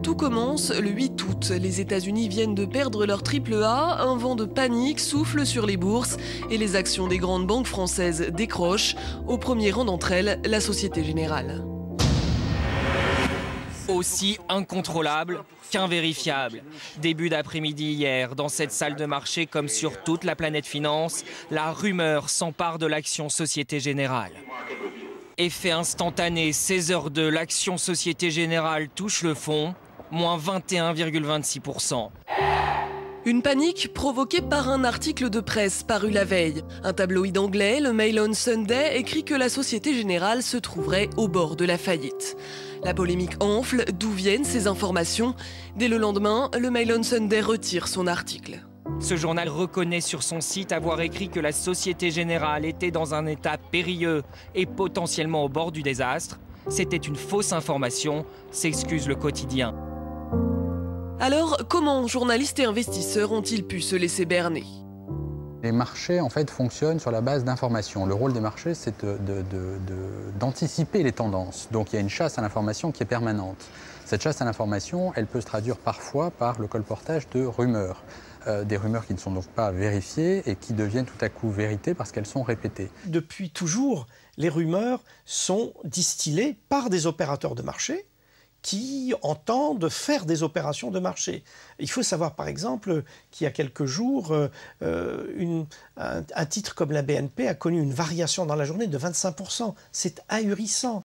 Tout commence le 8 août. Les États-Unis viennent de perdre leur AAA, un vent de panique souffle sur les bourses et les actions des grandes banques françaises décrochent. Au premier rang d'entre elles, la Société Générale. Aussi incontrôlable qu'invérifiable. Début d'après-midi hier, dans cette salle de marché comme sur toute la planète finance, la rumeur s'empare de l'action Société Générale. Effet instantané, 16h02, l'action Société Générale touche le fond, moins 21,26%. Une panique provoquée par un article de presse paru la veille. Un tabloïd anglais, le Mail on Sunday, écrit que la Société Générale se trouverait au bord de la faillite. La polémique enfle. D'où viennent ces informations? Dès le lendemain, le Mail on Sunday retire son article. Ce journal reconnaît sur son site avoir écrit que la Société Générale était dans un état périlleux et potentiellement au bord du désastre. C'était une fausse information, s'excuse le quotidien. Alors, comment journalistes et investisseurs ont-ils pu se laisser berner? Les marchés, en fait, fonctionnent sur la base d'informations. Le rôle des marchés, c'est d'anticiper les tendances. Donc, il y a une chasse à l'information qui est permanente. Cette chasse à l'information, elle peut se traduire parfois par le colportage de rumeurs. Des rumeurs qui ne sont donc pas vérifiées et qui deviennent tout à coup vérité parce qu'elles sont répétées. Depuis toujours, les rumeurs sont distillées par des opérateurs de marché qui entendent faire des opérations de marché. Il faut savoir par exemple qu'il y a quelques jours, un titre comme la BNP a connu une variation dans la journée de 25%. C'est ahurissant.